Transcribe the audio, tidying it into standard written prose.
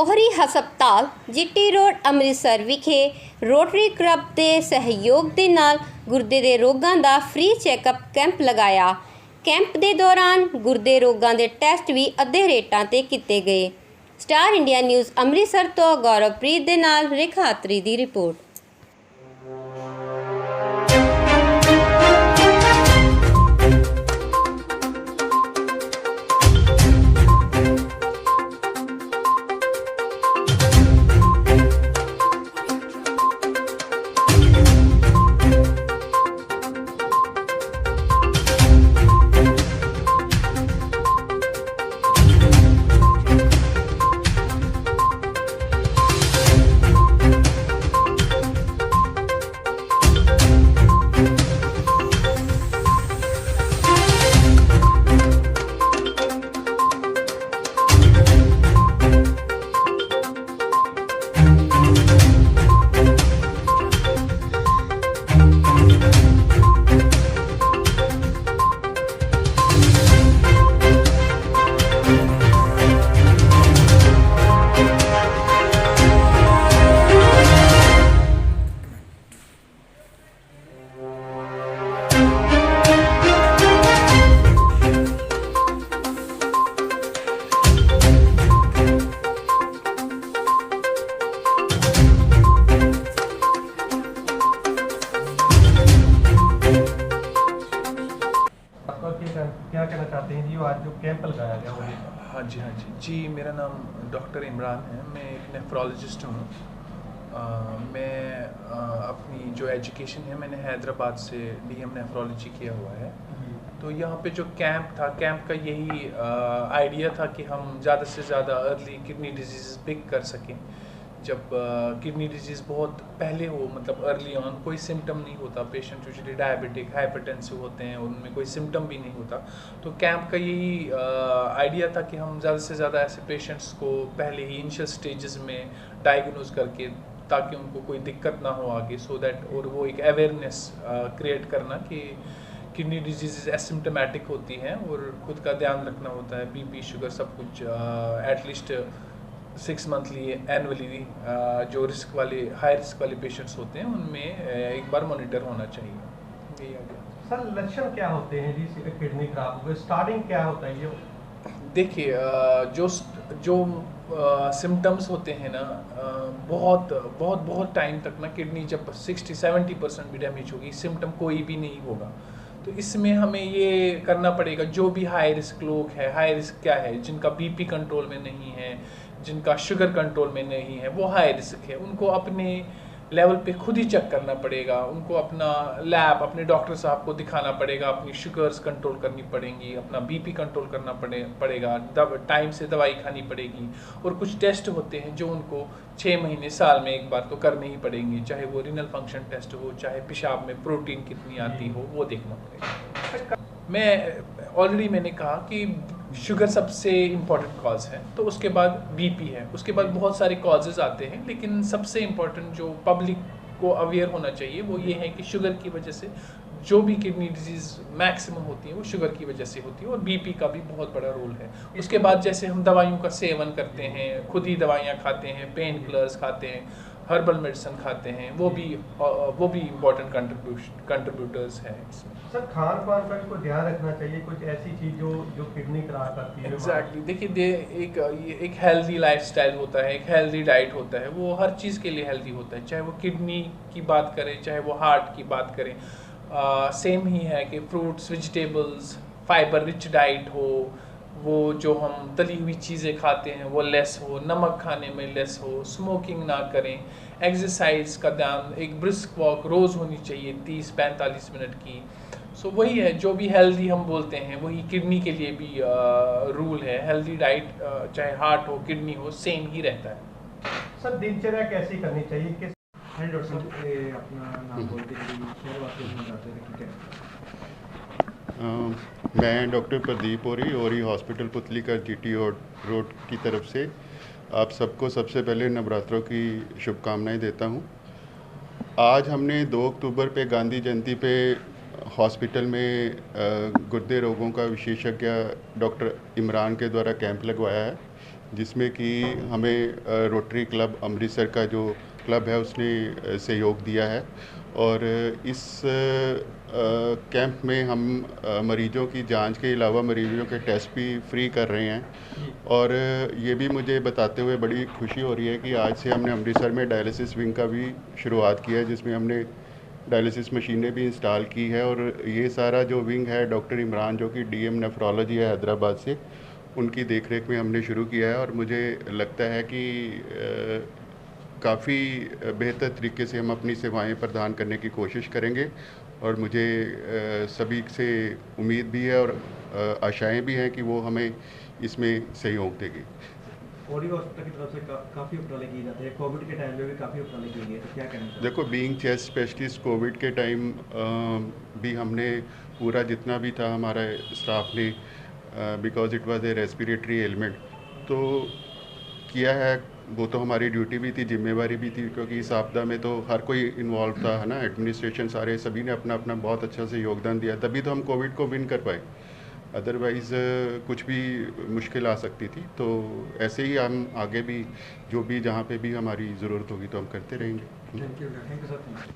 ਉਹਰੀ ਹਸਪਤਾਲ GT road Amritsar ਵਿਖੇ rotary club ਦੇ ਸਹਿਯੋਗ ਦੇ ਨਾਲ ਗੁਰਦੇ ਦੇ ਰੋਗਾਂ ਦਾ ਫ੍ਰੀ ਚੈੱਕਅਪ ਕੈਂਪ ਲਗਾਇਆ। ਕੈਂਪ ਦੇ ਦੌਰਾਨ ਗੁਰਦੇ ਰੋਗਾਂ ਦੇ ਟੈਸਟ ਵੀ ਅੱਧੇ ਰੇਟਾਂ ਤੇ ਕੀਤੇ ਗਏ। ਸਟਾਰ ਇੰਡੀਆ ਨਿਊਜ਼ ਅੰਮ੍ਰਿਤਸਰ ਤੋਂ ਗੌਰਵਪ੍ਰੀਤ ਦੇ ਨਾਲ ਰੇਖਾ ਅਤਰੀ ਦੀ ਰਿਪੋਰਟ। क्या कहना चाहते हैं जी, आज जो कैंप लगाया गया वो? हाँ जी जी, मेरा नाम डॉक्टर इमरान है। मैं एक नेफ्रोलॉजिस्ट हूँ। मैं अपनी जो एजुकेशन है मैंने हैदराबाद से डीएम नेफ्रोलॉजी किया हुआ है। तो यहाँ पे जो कैंप था, कैंप का यही आइडिया था कि हम ज़्यादा से ज़्यादा अर्ली किडनी डिजीज़ पिक कर सकें। जब किडनी डिजीज़ बहुत पहले हो, मतलब अर्ली ऑन कोई सिम्टम नहीं होता, पेशेंट यूजुअली डायबिटिक हाइपरटेंसिव होते हैं, उनमें कोई सिम्टम भी नहीं होता। तो कैंप का यही आइडिया था कि हम ज़्यादा से ज़्यादा ऐसे पेशेंट्स को पहले ही इनिशियल स्टेजेस में डायग्नोज करके, ताकि उनको कोई दिक्कत ना हो आगे, सो दैट, और वो एक अवेयरनेस क्रिएट करना कि किडनी डिजीज़ एसिम्टोमेटिक होती हैं और खुद का ध्यान रखना होता है। बीपी शुगर सब कुछ एटलीस्ट 6 मंथली एनुअली जो रिस्क वाले हाई रिस्क वाले पेशेंट्स होते हैं उनमें एक बार मॉनिटर होना चाहिए। यही आ गया। सर, लक्षण क्या होते हैं जी किडनी खराब हो गई? स्टार्टिंग क्या होता है ये? देखिए, जो सिम्टम्स होते हैं ना, बहुत टाइम तक ना किडनी जब 60-70% भी डैमेज होगी, सिम्टम कोई भी नहीं होगा। तो इसमें हमें ये करना पड़ेगा, जो भी हाई रिस्क लोग हैं, हाई रिस्क क्या है, जिनका बीपी कंट्रोल में नहीं है, जिनका शुगर कंट्रोल में नहीं है, वो हाई रिस्क है। उनको अपने लेवल पे खुद ही चेक करना पड़ेगा, उनको अपना लैब अपने डॉक्टर साहब को दिखाना पड़ेगा, अपनी शुगर्स कंट्रोल करनी पड़ेंगी, अपना बीपी कंट्रोल करना पड़ेगा, टाइम से दवाई खानी पड़ेगी। और कुछ टेस्ट होते हैं जो उनको 6 महीने साल में एक बार तो करने ही पड़ेंगे, चाहे वो रीनल फंक्शन टेस्ट हो, चाहे पेशाब में प्रोटीन कितनी आती हो, वो देखना पड़ेगा। मैंने कहा कि शुगर सबसे इम्पॉर्टेंट कॉज है, तो उसके बाद बीपी है, उसके बाद बहुत सारे कॉजेज़ आते हैं, लेकिन सबसे इम्पॉर्टेंट जो पब्लिक को अवेयर होना चाहिए वो ये है कि शुगर की वजह से जो भी किडनी डिजीज़ मैक्सिमम होती है वो शुगर की वजह से होती है, और बीपी का भी बहुत बड़ा रोल है। उसके बाद जैसे हम दवाइयों का सेवन करते हैं, खुद ही दवाइयाँ खाते हैं, पेन किलर्स खाते हैं, हर्बल मेडिसिन खाते हैं, वो भी इम्पोर्टेंट कंट्रीब्यूटर्स हैं इसमें। सर, खान पान का भी कोई ध्यान रखना चाहिए, कुछ ऐसी चीज़ जो किडनी खराब करती है? एग्जैक्टली। देखिए, एक हेल्दी लाइफस्टाइल होता है, एक हेल्दी डाइट होता है, वो हर चीज़ के लिए हेल्दी होता है, चाहे वो किडनी की बात करें, चाहे वो हार्ट की बात करें। सेम ही है कि fruits, vegetables, fibre rich diet हो, वो जो हम तली हुई चीज़ें खाते हैं वो लेस हो, नमक खाने में लेस हो, स्मोकिंग ना करें, एक्सरसाइज का ध्यान, एक ब्रिस्क वॉक रोज़ होनी चाहिए 30-45 मिनट की। सो वही है, जो भी हेल्दी हम बोलते हैं वही किडनी के लिए भी रूल है। हेल्दी डाइट चाहे हार्ट हो, किडनी हो, सेम ही रहता है। सर, दिनचर्या कैसी करनी चाहिए? अपना नाम बोलते मैं डॉक्टर प्रदीप ओरी हॉस्पिटल पुतली का जीटी रोड की तरफ से आप सबको सबसे पहले नवरात्रों की शुभकामनाएं देता हूं। आज हमने 2 अक्टूबर पे गांधी जयंती पे हॉस्पिटल में गुर्दे रोगों का विशेषज्ञ डॉक्टर इमरान के द्वारा कैंप लगवाया है, जिसमें कि हमें रोटरी क्लब अमृतसर का जो क्लब है उसने सहयोग दिया है। और इस कैंप में हम मरीजों की जांच के अलावा मरीजों के टेस्ट भी फ्री कर रहे हैं। और ये भी मुझे बताते हुए बड़ी खुशी हो रही है कि आज से हमने अमृतसर में डायलिसिस विंग का भी शुरुआत किया है, जिसमें हमने डायलिसिस मशीनें भी इंस्टॉल की है। और ये सारा जो विंग है डॉक्टर इमरान जो कि डीएम नेफ्रोलॉजी है हैदराबाद से, उनकी देखरेख में हमने शुरू किया है। और मुझे लगता है कि काफ़ी बेहतर तरीके से हम अपनी सेवाएं प्रदान करने की कोशिश करेंगे। और मुझे सभी से उम्मीद भी है और आशाएं भी हैं कि वो हमें इसमें सहयोग देगी। ओडी हॉस्पिटल की तरफ से काफ़ी उपराले की जाती है, कोविड के टाइम में भी काफ़ी उपराले की गई है, तो क्या कहना चाहिए? देखो, बीइंग चेस्ट स्पेशलिस्ट कोविड के टाइम भी हमने पूरा जितना भी था हमारा स्टाफ ने, because it was a respiratory element, तो किया है। वो तो हमारी ड्यूटी भी थी, जिम्मेवारी भी थी, क्योंकि इस आपदा में तो हर कोई इन्वॉल्व था, है ना। एडमिनिस्ट्रेशन सारे सभी ने अपना अपना बहुत अच्छा से योगदान दिया, तभी तो हम कोविड को विन कर पाए। अदरवाइज़ कुछ भी मुश्किल आ सकती थी। तो ऐसे ही हम आगे भी जो भी जहाँ पे भी हमारी ज़रूरत होगी तो हम करते रहेंगे। Thank you sir.